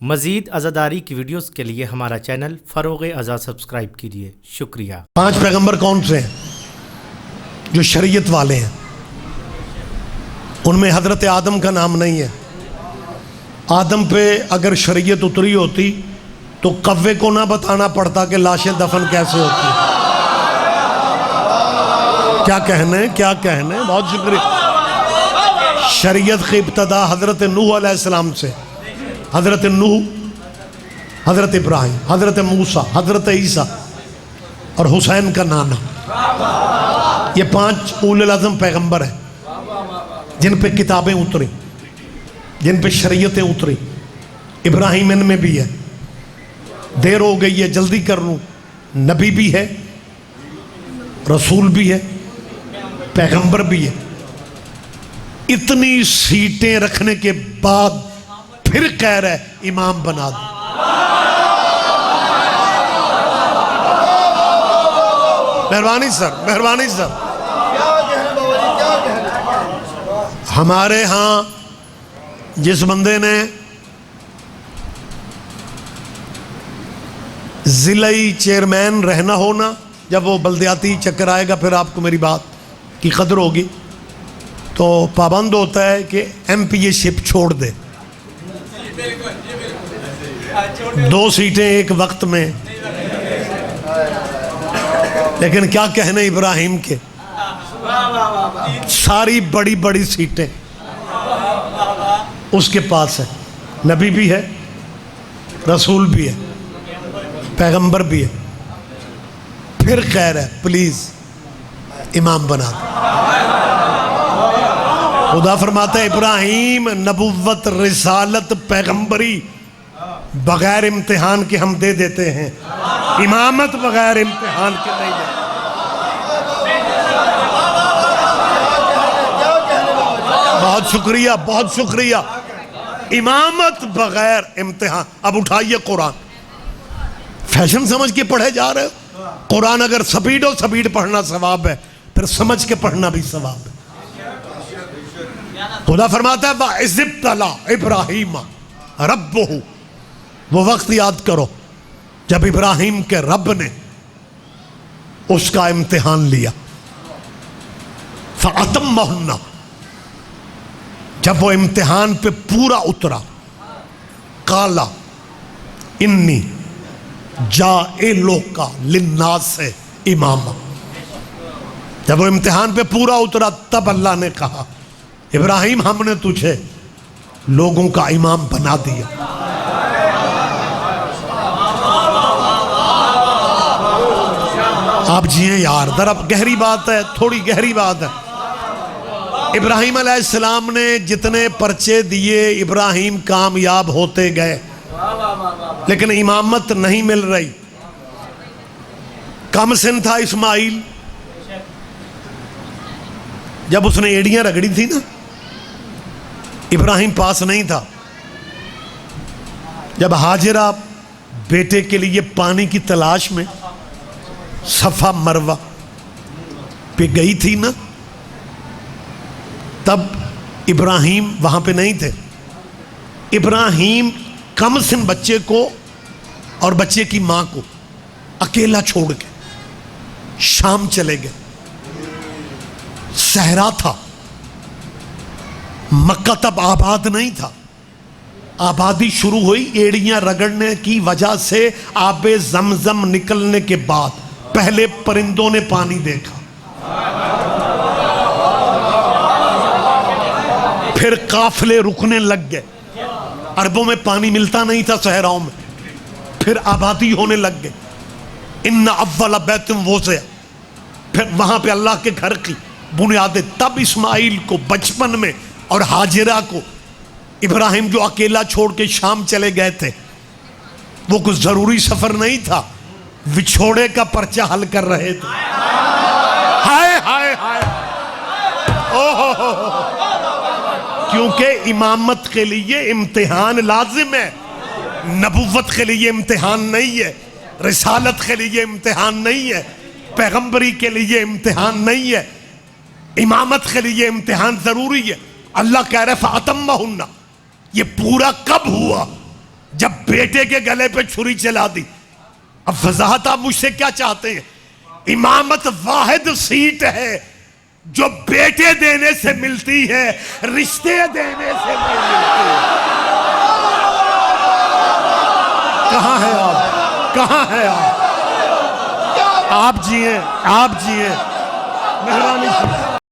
مزید عزاداری کی ویڈیوز کے لیے ہمارا چینل فروغ عزا سبسکرائب کیجیے. شکریہ. 5 پیغمبر کون سے ہیں جو شریعت والے ہیں؟ ان میں حضرت آدم کا نام نہیں ہے. آدم پہ اگر شریعت اتری ہوتی تو کوے کو نہ بتانا پڑتا کہ لاشیں دفن کیسے ہوتی ہیں. کیا کہنے بہت شکریہ. شریعت کی ابتدا حضرت نوح علیہ السلام سے، حضرت نوح، حضرت ابراہیم، حضرت موسیٰ، حضرت عیسیٰ اور حسین کا نانا. یہ 5 اولو العزم پیغمبر ہیں جن پہ کتابیں اتری، جن پہ شریعتیں اتری. ابراہیم ان میں بھی ہے. دیر ہو گئی ہے، جلدی کر لوں. نبی بھی ہے، رسول بھی ہے، پیغمبر بھی ہے. اتنی سیٹیں رکھنے کے بعد پھر کہہ رہا ہے امام بنا دو. مہربانی سر. ہمارے ہاں جس بندے نے ضلعی چیئرمین رہنا ہونا، جب وہ بلدیاتی چکر آئے گا پھر آپ کو میری بات کی قدر ہوگی، تو پابند ہوتا ہے کہ ایم پی اے شپ چھوڑ دے. 2 سیٹیں ایک وقت میں. لیکن کیا کہنے ابراہیم کے، ساری بڑی بڑی سیٹیں اس کے پاس ہے. نبی بھی ہے، رسول بھی ہے، پیغمبر بھی ہے. پھر کہہ رہا ہے پلیز امام بنا دو. خدا فرماتا ہے ابراہیم نبوت، رسالت، پیغمبری بغیر امتحان کے ہم دے دیتے ہیں، امامت بغیر امتحان کے نہیں دیتے. بہت شکریہ. امامت بغیر امتحان. اب اٹھائیے قرآن. فیشن سمجھ کے پڑھے جا رہے ہو. قرآن اگر سپیڈ پڑھنا ثواب ہے، پھر سمجھ کے پڑھنا بھی ثواب ہے. خدا فرماتا ہے وَإِذِ ابْتَلَىٰ إِبْرَاهِيمَ رَبُّهُ. وہ وقت یاد کرو جب ابراہیم کے رب نے اس کا امتحان لیا. فَأَتَمَّهُنَّ. جب وہ امتحان پہ پورا اترا، قَالَ إِنِّي جَاعِلُكَ لِلنَّاسِ إِمَامًا. جب وہ امتحان پہ پورا اترا تب اللہ نے کہا ابراہیم ہم نے تجھے لوگوں کا امام بنا دیا. آپ جیئیں یار، ذرا گہری بات ہے، تھوڑی گہری بات ہے. ابراہیم علیہ السلام نے جتنے پرچے دیے ابراہیم کامیاب ہوتے گئے، لیکن امامت نہیں مل رہی. کم سن تھا اسماعیل جب اس نے ایڑیاں رگڑی تھی نا، ابراہیم پاس نہیں تھا. جب ہاجرہ بیٹے کے لیے پانی کی تلاش میں صفا مروہ پہ گئی تھی نا، تب ابراہیم وہاں پہ نہیں تھے. ابراہیم کم سن بچے کو اور بچے کی ماں کو اکیلا چھوڑ کے شام چلے گئے. صحرا تھا، مکہ تب آباد نہیں تھا. آبادی شروع ہوئی ایڑیاں رگڑنے کی وجہ سے. آب زمزم نکلنے کے بعد پہلے پرندوں نے پانی دیکھا، پھر قافلے رکنے لگ گئے. عربوں میں پانی ملتا نہیں تھا صحراؤں میں، پھر آبادی ہونے لگ گئے. ان اول بیت وضع، پھر وہاں پہ اللہ کے گھر کی بنیادیں. تب اسماعیل کو بچپن میں اور ہاجرہ کو ابراہیم جو اکیلا چھوڑ کے شام چلے گئے تھے، وہ کچھ ضروری سفر نہیں تھا، وچھوڑے کا پرچہ حل کر رہے تھے. ہائے ہائے ہائے. کیونکہ امامت کے لیے امتحان لازم ہے، نبوت کے لیے امتحان نہیں ہے، رسالت کے لیے امتحان نہیں ہے، پیغمبری کے لیے امتحان نہیں ہے، امامت کے لیے امتحان ضروری ہے. اللہ کہہ رہے فَأَتَمَّهُنَّ. یہ پورا کب ہوا؟ جب بیٹے کے گلے پہ چھری چلا دی. اب وضاحت آپ مجھ سے کیا چاہتے ہیں؟ امامت واحد سیٹ ہے جو بیٹے دینے سے ملتی ہے، رشتے دینے سے نہیں ملتی. کہاں ہے آپ؟ کہاں ہے آپ؟ آپ جیئیں، آپ جیئیں. مہربانی سے